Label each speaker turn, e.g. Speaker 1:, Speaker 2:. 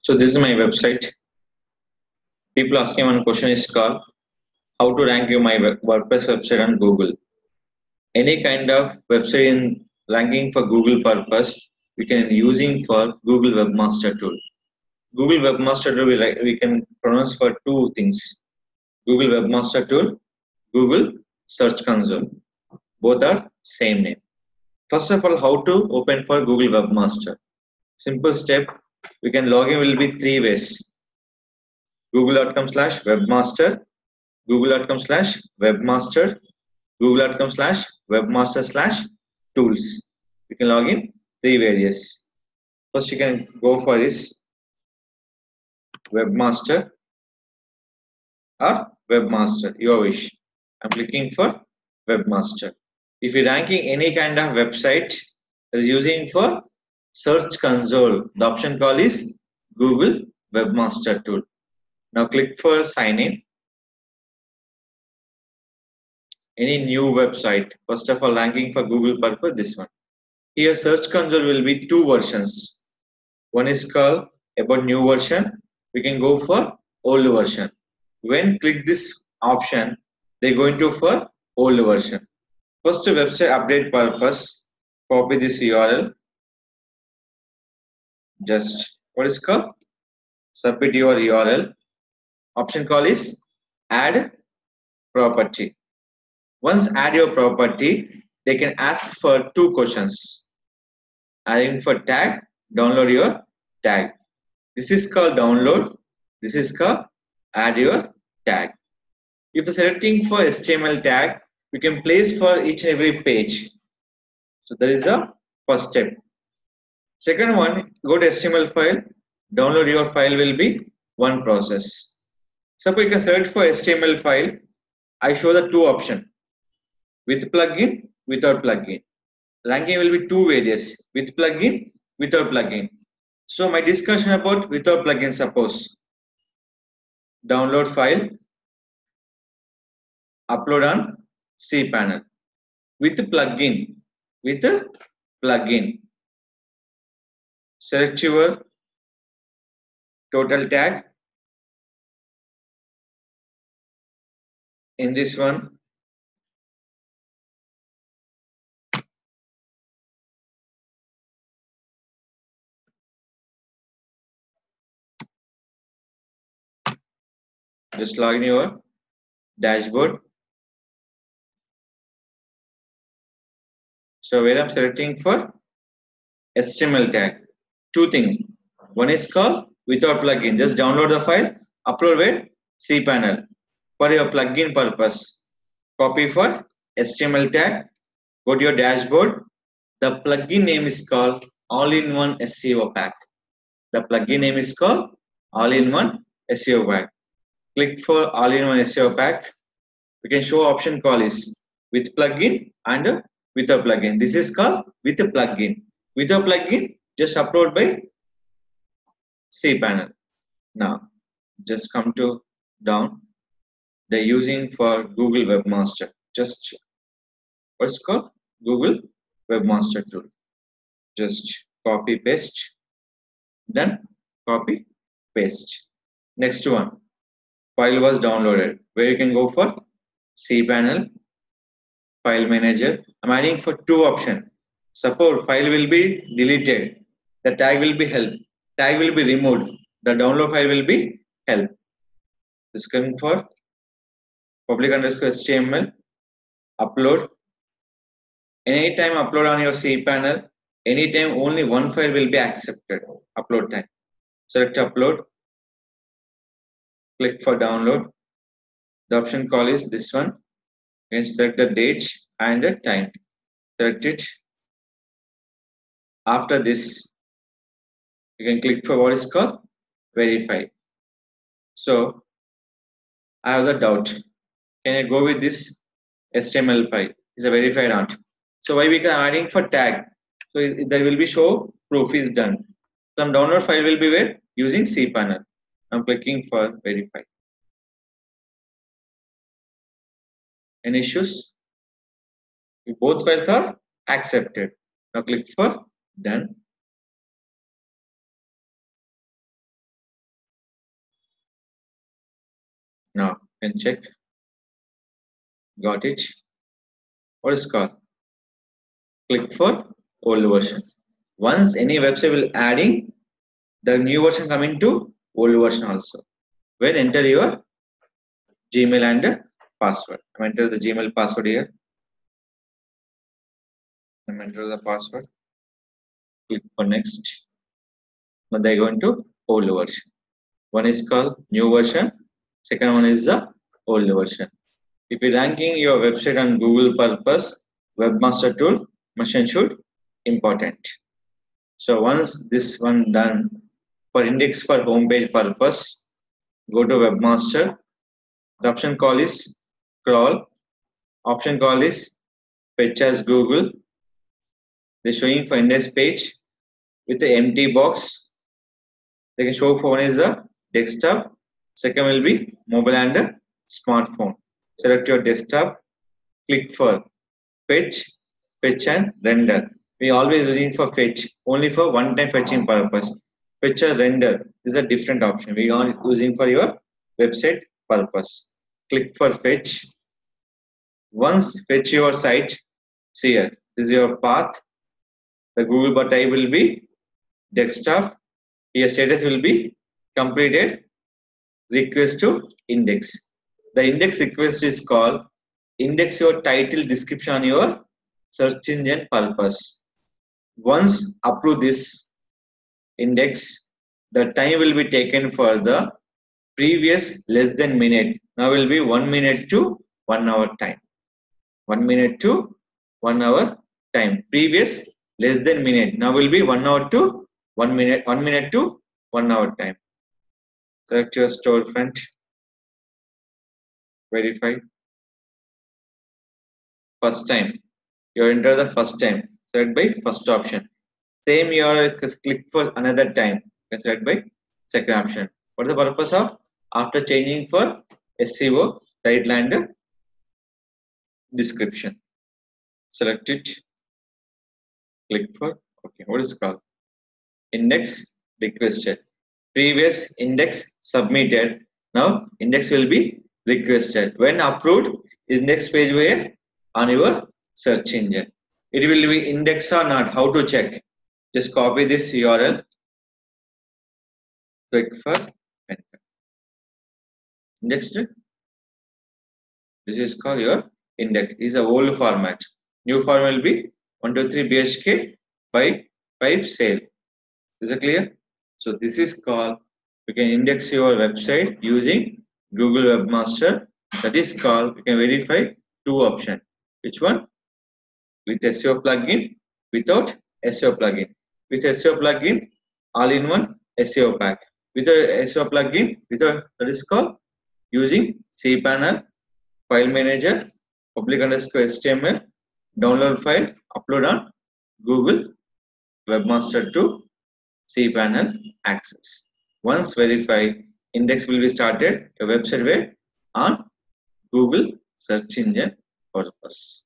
Speaker 1: So this is my website. People asking one question is called how to rank my WordPress website on Google. Any kind of website in ranking for Google purpose, we can using for Google Webmaster Tool. Google Webmaster Tool we can pronounce for two things: Google Webmaster Tool, Google Search Console. Both are same name. First of all, how to open for Google Webmaster? Simple step. We can log in will be three ways: google.com/webmaster, google.com/webmaster, google.com/webmaster/tools. You can log in three various. First, you can go for this webmaster or webmaster, your wish. I'm clicking for webmaster. If you're ranking any kind of website that is using for search console, the option call is Google Webmaster Tool. Now click for sign in. Any new website, first of all, ranking for Google purpose, this one. Here search console will be two versions. One is called about new version. We can go for old version. When click this option, they go into for old version. First website update purpose, copy this URL. Just what is called? Submit your URL. Option call is add property. Once add your property, they can ask for two questions. Adding for tag, download your tag. This is called download. This is called add your tag. If you're selecting for HTML tag, you can place for each and every page. So that is the first step. Second one, go to HTML file. Download your file will be one process. Suppose you can search for HTML file. I show the two options: with plugin, without plugin. Ranking will be two various: with plugin, without plugin. So my discussion about without plugin, suppose download file, upload on cPanel. With plugin, select your total tag. In this one, just log in your dashboard. So where I'm selecting for HTML tag, two things. One is called without plugin. Just download the file, upload with cPanel. For your plugin purpose, copy for HTML tag, go to your dashboard. The plugin name is called All-in-One SEO Pack. The plugin name is called All-in-One SEO Pack. Click for All-in-One SEO Pack. We can show option call is with plugin and without plugin. This is called with a plugin. Without plugin, just upload by cPanel. Now, just come to down. They're using for Google Webmaster. Just what's called Google Webmaster Tool. Just copy paste. Then copy paste. Next one, file was downloaded. Where you can go for cPanel, file manager. I'm adding for two options. Suppose file will be deleted, the tag will be help. Tag will be removed. The download file will be help. This coming for public_HTML, upload. Anytime upload on your cPanel, anytime only one file will be accepted. Upload time. Select upload. Click for download. The option call is this one. You can select the date and the time. Select it. After this, you can click for what is called verify. So I have the doubt. Can I go with this HTML file? Is a verified or not? So why we are adding for tag? So there will be show proof is done. Some download file will be where using cPanel. I'm clicking for verify. Any issues? Both files are accepted. Now click for done. Now you can check. Got it. What is called? Click for old version. Once any website will adding the new version coming to old version also. When enter your Gmail and password. I'm enter the Gmail password here. I'm enter the password. Click for next. Now they go into old version. One is called new version. Second one is the old version. If you're ranking your website on Google purpose, Webmaster Tool machine should important. So once this one done, for index for homepage purpose, go to Webmaster. The option call is crawl. Option call is fetch as Google. They're showing for index page with the empty box. They can show for one is the desktop. Second will be mobile and smartphone. Select your desktop. Click for fetch, fetch and render. We always using for fetch only for one-time fetching purpose. Fetch or render is a different option. We are using for your website purpose. Click for fetch. Once fetch your site, see here. This is your path. The Google button will be desktop. Your status will be completed. Request to index. The index request is called index your title description on your search engine purpose. Once approve this index, the time will be taken for the previous less than minute. Now will be 1 minute to 1 hour time. 1 minute to 1 hour time. Previous less than minute. Now will be 1 hour to 1 minute. 1 minute to 1 hour time. Select your storefront. Verify. First time. You enter the first time. Select by first option. Same you are click for another time. Select by second option. What is the purpose of? After changing for SEO, title and description. Select it. Click for okay. What is it called? Index requested. Previous index submitted. Now index will be requested. When approved, index page where on your search engine. It will be index or not. How to check? Just copy this URL. Click for enter. Next, this is called your index. Is a old format. New format will be 123 BHK by 5 sale. Is it clear? So this is called you can index your website using Google Webmaster. That is called you can verify two options. Which one? With SEO plugin, without SEO plugin. With SEO plugin, all-in-one SEO pack. With a SEO plugin, without that is called using cPanel, file manager, public underscore HTML, download file, upload on Google Webmaster to cPanel access. Once verified, index will be started. Your website will on Google search engine purpose.